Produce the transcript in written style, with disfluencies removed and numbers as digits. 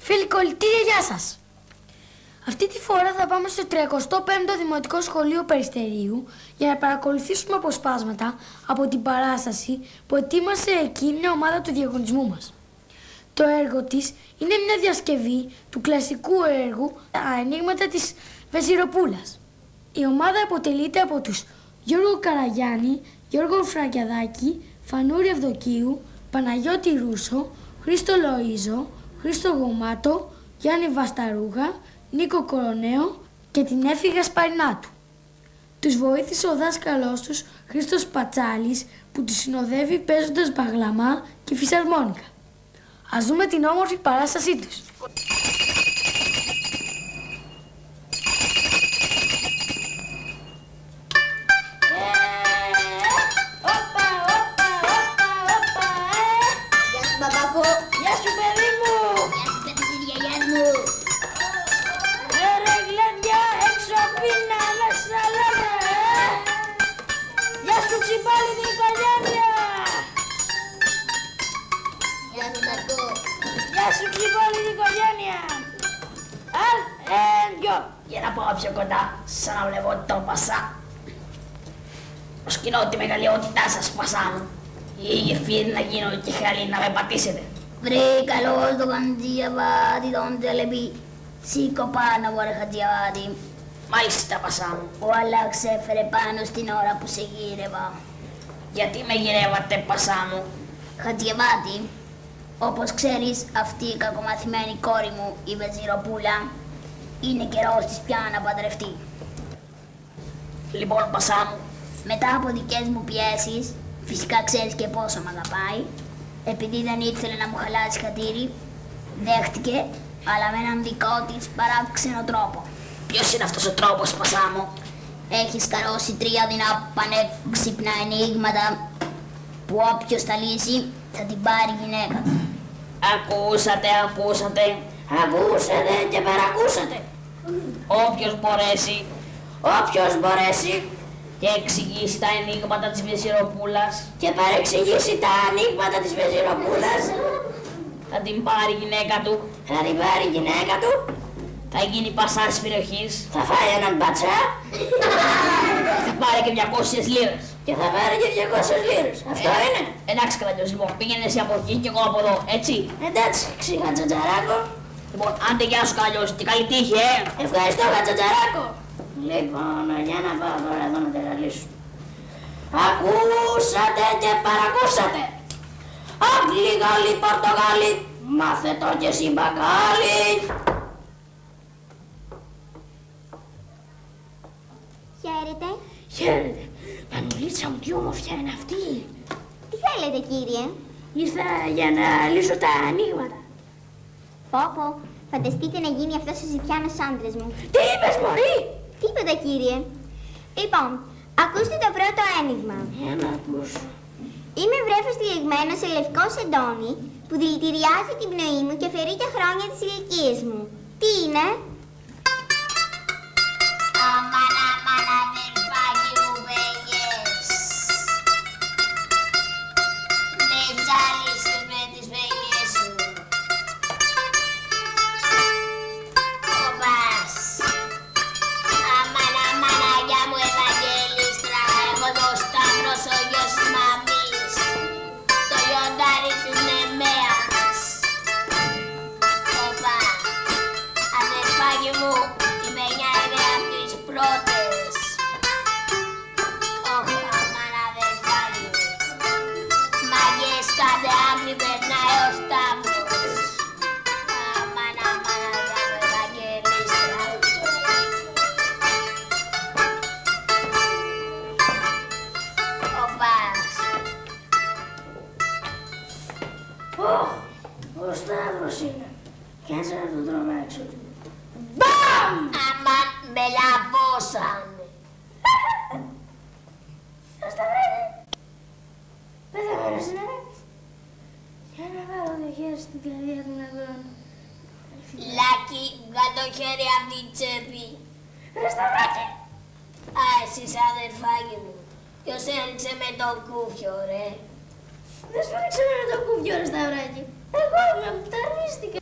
Φίλοι κολλητήρια, γεια σας! Αυτή τη φορά θα πάμε στο 35ο Δημοτικό Σχολείο Περιστερίου για να παρακολουθήσουμε αποσπάσματα από την παράσταση που ετοίμασε εκεί μια ομάδα του διαγωνισμού μας. Το έργο της είναι μια διασκευή του κλασικού έργου «Τα Ανοίγματα της Βεζιροπούλας». Η ομάδα αποτελείται από τους Γιώργο Καραγιάννη, Γιώργο Φραγκιαδάκη, Φανούρη Ευδοκίου, Παναγιώτη Ρούσο, Χρήστο Λοΐζο, Χρήστο Γωμάτο, Γιάννη Βασταρούγα, Νίκο Κοροναίο και την Έφη Γασπαρινάτου. Τους βοήθησε ο δάσκαλός τους Χρήστος Πατσάλης που τους συνοδεύει παίζοντας μπαγλαμά και φυσαρμόνικα. Ας δούμε την όμορφη παράστασή τους. Για να πάω πιο κοντά, σαν να βλέπω το Πασά. Ως κοινώ τη μεγαλειότητά σας, Πασά μου. Η γεφύρι να γίνω και χαλή να με πατήσετε. Βρε καλώς το Χατζιαβάτη τον τελεπή. Σήκω πάνω βρε Χατζιαβάτη. Μάλιστα, Πασά μου. Ο Αλλάξ έφερε πάνω στην ώρα που σε γύρευα. Γιατί με γυρεύατε, Πασά μου? Χατζιαβάτη, όπως ξέρεις, αυτή η κακομαθημένη κόρη μου, η Βεζιροπούλα, είναι καιρός της πια να παντρευτεί. Λοιπόν, Πασά μου. Μετά από δικές μου πιέσεις, φυσικά ξέρεις και πόσο μ' αγαπάει, επειδή δεν ήθελε να μου χαλάσει χατήρι, δέχτηκε, αλλά με έναν δικό της παράξενο τρόπο. Ποιος είναι αυτός ο τρόπος, Πασά μου? Έχει σκαρώσει 3 δεινά πανέξυπνα ενίγματα που όποιος τα λύσει θα την πάρει γυναίκα του. Ακούσατε και παρακούσατε. Όποιος μπορέσει και εξηγήσει τα ενίγματα της Βεζιροπούλας Και παρεξηγήσει τα ανοίγματα της Βεζιροπούλας, θα την πάρει γυναίκα του. Θα γίνει Πασά της περιοχής. θα φάει έναν μπατσά Θα πάρει και 200 λίρες. και θα πάρει και 200 λίρες. Αυτό είναι. Εντάξει, Καλαγιός, λοιπόν, πήγαινε εσύ από εκεί και εγώ από εδώ, έτσι. Εντάξει, Χατζατζαράκο. Λοιπόν, άντε γεια σου, Καλαγιός, και καλή τύχη, Ευχαριστώ, Χατζατζαράκο. Λοιπόν, για να πάω τώρα εδώ να τεραλίσω. Ακούσατε και παρακούσατε. Άγγλοι, Γάλλοι, Πορτογάλοι, μάθε το και εσύ μπακάλι. Χαίρετε. Χαίρετε. Πανουλίτσα μου, τι όμορφια είναι αυτή. Τι θέλετε, κύριε? Ήρθα για να λύσω τα ανοίγματα. Πω, φανταστείτε να γίνει αυτός ο ζητιάνος άντρας μου. Τι είπες, μωρή? Τίποτα, κύριε. Λοιπόν, ακούστε το πρώτο ένιγμα. Για να ακούσω. Είμαι βρέφος τυλιγμένο σε λευκό σεντόνι που δηλητηριάζει την πνοή μου και αφαιρεί τα χρόνια της ηλικίας μου. Τι είναι? Αμάν, αδερφάκι μου, βέγες. Με τζάλισες με τις βέγες σου. Κομπάς. Αμάν, αγιά μου Ευαγγέλιστρα, εγώ το Σταύρος ο γιος της μαμής, το λιοντάρι της Νεμέας. Κομπά. Αδερφάκι μου, η Μενιά είναι απ' τις πρώτες. Όχι, αμάν αδερφάκι μου. Μαγιές κάντε άκρη περνάει ο Σταύρος. Αμάν, αγιά μου Ευαγγελίστρα. Κομπάς. Ο Σταύρος είναι. Κάτσε να τον τρομάξω. Αμάν με λαβώσανε. Σταυράκι. Πεθαμένος είναι. Για να βάλω το χέρι στην καρδιά του να δω. Λάκη, βγάλ' το χέρι απ' την τσέπη. Ρε Σταυράκι. Α, εσείς αδερφάκι μου. Ποιος έριξε με τον κούφιο, ρε? Δεν σφίριξε με το κούφιο, ρε Σταυράκι. Εγώ με πταρίστηκα.